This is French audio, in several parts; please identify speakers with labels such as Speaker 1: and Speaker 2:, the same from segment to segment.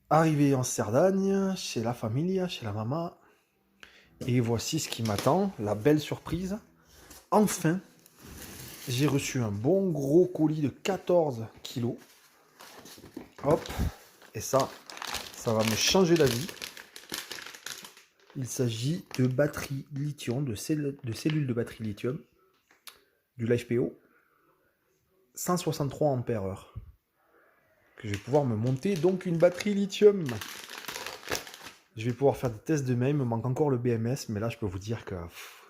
Speaker 1: Arrivé en Cerdagne, chez la famille, chez la maman, et voici ce qui m'attend, la belle surprise. Enfin, j'ai reçu un bon gros colis de 14 kilos. Hop, et ça va me changer la vie. Il s'agit de batteries lithium, de cellules de batterie lithium, du LiFePO, 163 ampères-heure. Que je vais pouvoir me monter donc une batterie lithium. Je vais pouvoir faire des tests demain, il me manque encore le BMS, mais là je peux vous dire que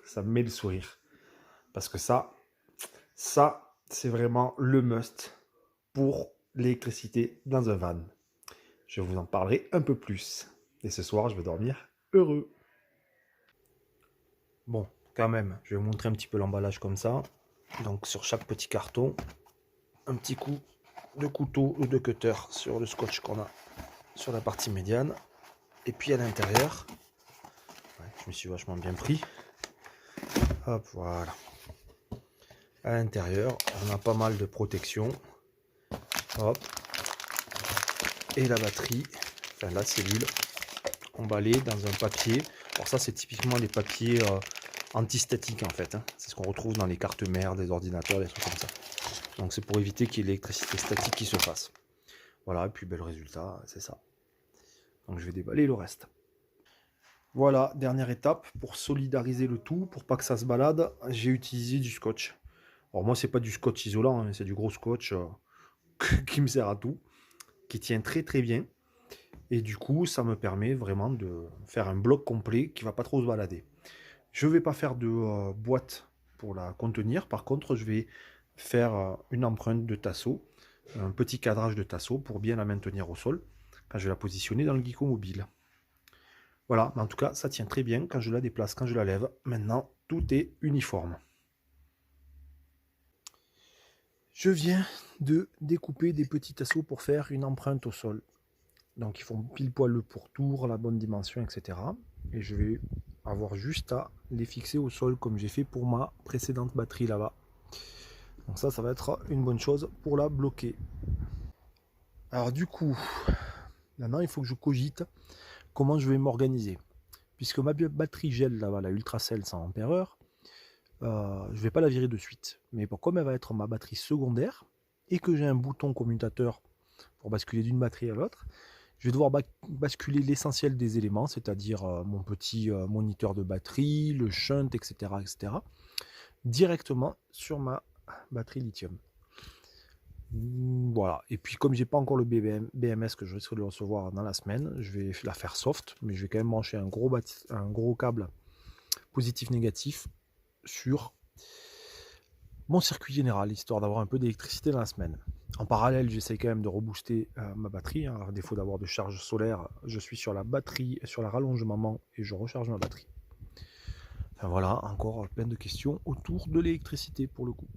Speaker 1: ça me met le sourire. Parce que ça c'est vraiment le must pour l'électricité dans un van. Je vous en parlerai un peu plus. Et ce soir, je vais dormir heureux. Bon, quand même, je vais vous montrer un petit peu l'emballage comme ça. Donc sur chaque petit carton, un petit coup de couteau ou de cutter sur le scotch qu'on a sur la partie médiane. Et puis à l'intérieur, je me suis vachement bien pris. Hop, voilà. À l'intérieur, on a pas mal de protection. Hop. Et la batterie, enfin la cellule, emballée dans un papier. Alors ça, c'est typiquement les papiers antistatiques en fait. Hein. C'est ce qu'on retrouve dans les cartes mères des ordinateurs, des trucs comme ça. Donc c'est pour éviter qu'il y ait l'électricité statique qui se fasse. Voilà, et puis le résultat, c'est ça. Donc je vais déballer le reste. Voilà, dernière étape, pour solidariser le tout, pour pas que ça se balade, j'ai utilisé du scotch. Alors moi, c'est pas du scotch isolant, hein, c'est du gros scotch qui me sert à tout, qui tient très très bien. Et du coup, ça me permet vraiment de faire un bloc complet qui va pas trop se balader. Je vais pas faire de boîte pour la contenir. Par contre, je vais faire une empreinte de tasseau, un petit cadrage de tasseau pour bien la maintenir au sol quand je vais la positionner dans le geeko mobile. Voilà, mais en tout cas, ça tient très bien quand je la déplace, quand je la lève. Maintenant, tout est uniforme. Je viens de découper des petits tasseaux pour faire une empreinte au sol. Donc ils font pile poil le pourtour, la bonne dimension, etc. Et je vais avoir juste à les fixer au sol comme j'ai fait pour ma précédente batterie là-bas. Donc ça va être une bonne chose pour la bloquer. Alors du coup, maintenant il faut que je cogite comment je vais m'organiser. Puisque ma batterie gel là-bas, la Ultracell 100 Ah, je ne vais pas la virer de suite. Mais comme elle va être ma batterie secondaire et que j'ai un bouton commutateur pour basculer d'une batterie à l'autre, je vais devoir basculer l'essentiel des éléments, c'est-à-dire mon petit moniteur de batterie, le shunt, etc., etc., directement sur ma batterie lithium. Voilà. Et puis comme j'ai pas encore le BMS que je risque de recevoir dans la semaine, je vais la faire soft, mais je vais quand même brancher un gros câble positif-négatif sur mon circuit général, histoire d'avoir un peu d'électricité dans la semaine. En parallèle, j'essaie quand même de rebooster ma batterie. Hein. À défaut d'avoir de charge solaire, je suis sur la batterie, sur la rallonge maman et je recharge ma batterie. Enfin voilà, encore plein de questions autour de l'électricité pour le coup.